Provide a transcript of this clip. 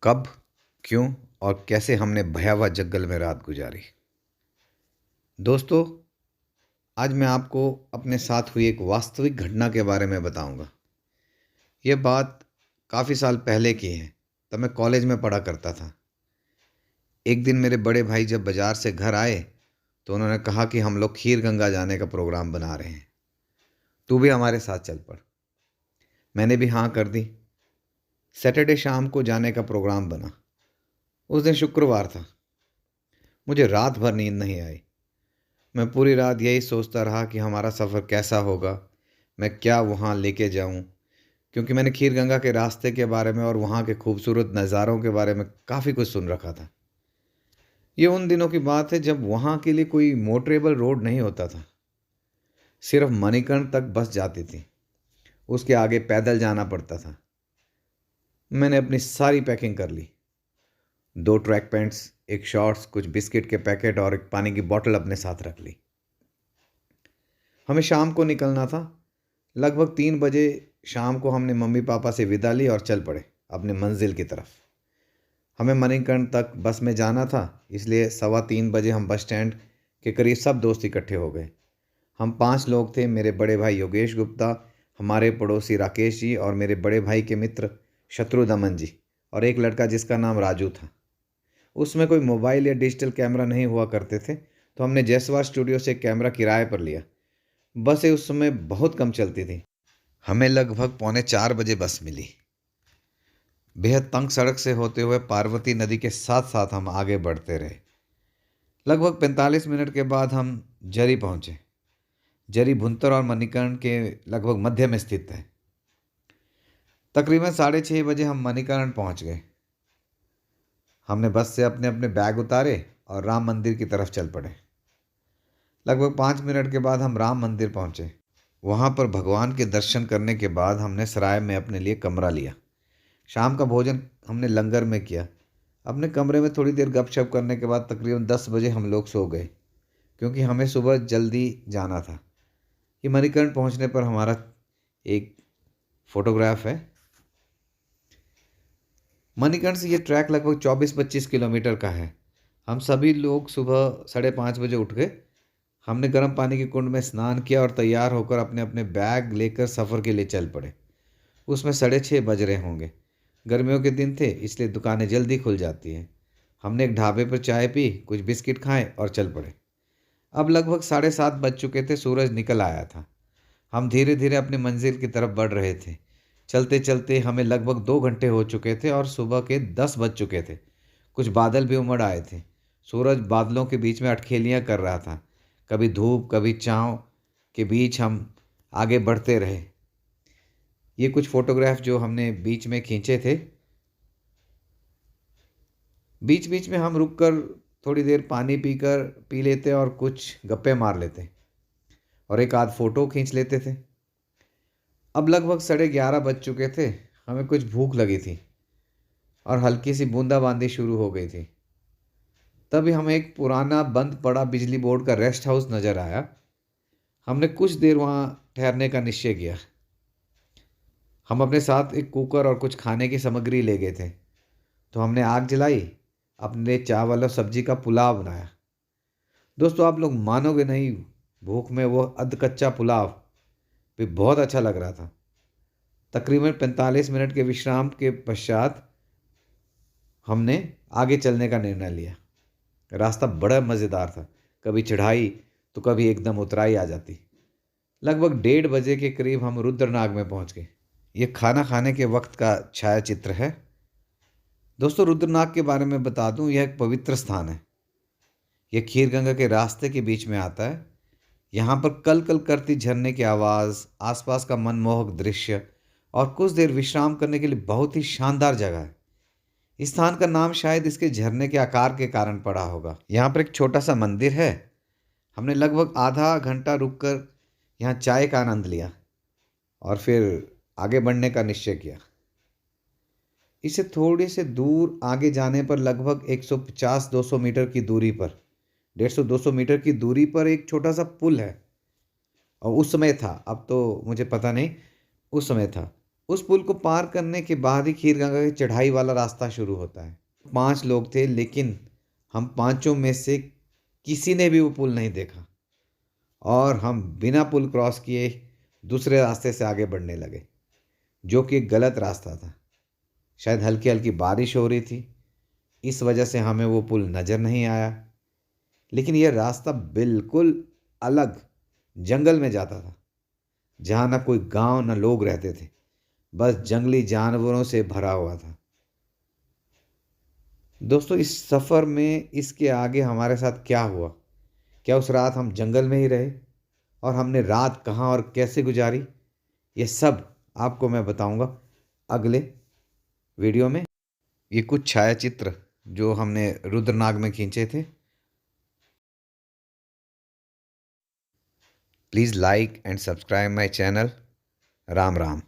कब, क्यों और कैसे हमने भयावह जंगल में रात गुजारी। दोस्तों, आज मैं आपको अपने साथ हुई एक वास्तविक घटना के बारे में बताऊंगा। ये बात काफ़ी साल पहले की है। तब मैं कॉलेज में पढ़ा करता था। एक दिन मेरे बड़े भाई जब बाज़ार से घर आए तो उन्होंने कहा कि हम लोग खीर गंगा जाने का प्रोग्राम बना रहे हैं, तू भी हमारे साथ चल पड़। मैंने भी हाँ कर दी। सैटरडे शाम को जाने का प्रोग्राम बना। उस दिन शुक्रवार था। मुझे रात भर नींद नहीं आई। मैं पूरी रात यही सोचता रहा कि हमारा सफ़र कैसा होगा, मैं क्या वहाँ लेके जाऊँ, क्योंकि मैंने खीर गंगा के रास्ते के बारे में और वहाँ के खूबसूरत नज़ारों के बारे में काफ़ी कुछ सुन रखा था। ये उन दिनों की बात है जब वहाँ के लिए कोई मोटरेबल रोड नहीं होता था। सिर्फ मणिकर्ण तक बस जाती थी, उसके आगे पैदल जाना पड़ता था। मैंने अपनी सारी पैकिंग कर ली। 2 ट्रैक पैंट्स, एक शॉर्ट्स, कुछ बिस्किट के पैकेट और एक पानी की बोतल अपने साथ रख ली। हमें शाम को निकलना था। लगभग 3 बजे शाम को हमने मम्मी पापा से विदा ली और चल पड़े अपने मंजिल की तरफ। हमें मणिकर्ण तक बस में जाना था, इसलिए 3:15 बजे हम बस स्टैंड के करीब सब दोस्त इकट्ठे हो गए। हम 5 लोग थे। मेरे बड़े भाई योगेश गुप्ता, हमारे पड़ोसी राकेश जी और मेरे बड़े भाई के मित्र शत्रुदमन जी, और एक लड़का जिसका नाम राजू था। उसमें कोई मोबाइल या डिजिटल कैमरा नहीं हुआ करते थे, तो हमने जयसवाल स्टूडियो से एक कैमरा किराए पर लिया। बसें उस समय बहुत कम चलती थी। हमें लगभग 3:45 बजे बस मिली। बेहद तंग सड़क से होते हुए पार्वती नदी के साथ साथ हम आगे बढ़ते रहे। लगभग 45 मिनट के बाद हम जरी पहुंचे। जरी भुंतर और मणिकर्ण के लगभग मध्य में स्थित है। तकरीबन 6:30 बजे हम मणिकर्ण पहुंच गए। हमने बस से अपने अपने बैग उतारे और राम मंदिर की तरफ चल पड़े। लगभग 5 मिनट के बाद हम राम मंदिर पहुंचे। वहां पर भगवान के दर्शन करने के बाद हमने सराय में अपने लिए कमरा लिया। शाम का भोजन हमने लंगर में किया। अपने कमरे में थोड़ी देर गपशप करने के बाद तकरीबन 10 बजे हम लोग सो गए, क्योंकि हमें सुबह जल्दी जाना था। ये मणिकर्ण पहुंचने पर हमारा एक फोटोग्राफ है। मणिकर्ण से ये ट्रैक लगभग 24-25 किलोमीटर का है। हम सभी लोग सुबह 5:30 बजे उठ गए। हमने गर्म पानी के कुंड में स्नान किया और तैयार होकर अपने अपने बैग लेकर सफ़र के लिए चल पड़े। उसमें 6:30 बज रहे होंगे। गर्मियों के दिन थे, इसलिए दुकानें जल्दी खुल जाती हैं। हमने एक ढाबे पर चाय पी, कुछ बिस्किट खाए और चल पड़े। अब लगभग 7:30 बज चुके थे। सूरज निकल आया था। हम धीरे धीरे अपनी मंजिल की तरफ बढ़ रहे थे। चलते चलते हमें लगभग 2 घंटे हो चुके थे और सुबह के 10 बज चुके थे। कुछ बादल भी उमड़ आए थे। सूरज बादलों के बीच में अटखेलियाँ कर रहा था। कभी धूप, कभी छाँव के बीच हम आगे बढ़ते रहे। ये कुछ फोटोग्राफ जो हमने बीच में खींचे थे। बीच बीच में हम रुककर थोड़ी देर पानी पी लेते और कुछ गप्पे मार लेते और एक आध फोटो खींच लेते थे। अब लगभग 11:30 बज चुके थे। हमें कुछ भूख लगी थी और हल्की सी बूंदाबांदी शुरू हो गई थी। तभी हमें एक पुराना बंद पड़ा बिजली बोर्ड का रेस्ट हाउस नज़र आया। हमने कुछ देर वहाँ ठहरने का निश्चय किया। हम अपने साथ एक कुकर और कुछ खाने की सामग्री ले गए थे, तो हमने आग जलाई, अपने लिए चावल और सब्जी का पुलाव बनाया। दोस्तों, आप लोग मानोगे नहीं, भूख में वो अध कच्चा पुलाव भी बहुत अच्छा लग रहा था। तकरीबन 45 मिनट के विश्राम के पश्चात हमने आगे चलने का निर्णय लिया। रास्ता बड़ा मज़ेदार था। कभी चढ़ाई तो कभी एकदम उतराई आ जाती। लगभग 1:30 बजे के करीब हम रुद्रनाग में पहुंच गए। ये खाना खाने के वक्त का छाया चित्र है। दोस्तों, रुद्रनाग के बारे में बता दूं, यह एक पवित्र स्थान है। यह खीर गंगा के रास्ते के बीच में आता है। यहाँ पर कल कल करती झरने की आवाज़, आसपास का मनमोहक दृश्य और कुछ देर विश्राम करने के लिए बहुत ही शानदार जगह है। इस स्थान का नाम शायद इसके झरने के आकार के कारण पड़ा होगा। यहाँ पर एक छोटा सा मंदिर है। हमने लगभग आधा घंटा रुककर यहाँ चाय का आनंद लिया और फिर आगे बढ़ने का निश्चय किया। इससे थोड़े से दूर आगे जाने पर लगभग 150-200 मीटर की दूरी पर, 150-200 मीटर की दूरी पर एक छोटा सा पुल है। और उस समय था, अब तो मुझे पता नहीं, उस समय था। उस पुल को पार करने के बाद ही खीरगंगा की चढ़ाई वाला रास्ता शुरू होता है। 5 लोग थे, लेकिन हम पांचों में से किसी ने भी वो पुल नहीं देखा और हम बिना पुल क्रॉस किए दूसरे रास्ते से आगे बढ़ने लगे, जो कि एक गलत रास्ता था। शायद हल्की हल्की बारिश हो रही थी, इस वजह से हमें वो पुल नज़र नहीं आया। लेकिन यह रास्ता बिल्कुल अलग जंगल में जाता था, जहाँ ना कोई गांव ना लोग रहते थे, बस जंगली जानवरों से भरा हुआ था। दोस्तों, इस सफ़र में इसके आगे हमारे साथ क्या हुआ, क्या उस रात हम जंगल में ही रहे और हमने रात कहाँ और कैसे गुजारी, ये सब आपको मैं बताऊंगा अगले वीडियो में। ये कुछ छायाचित्र जो हमने रुद्रनाग में खींचे थे। Please like and subscribe my channel. Ram Ram.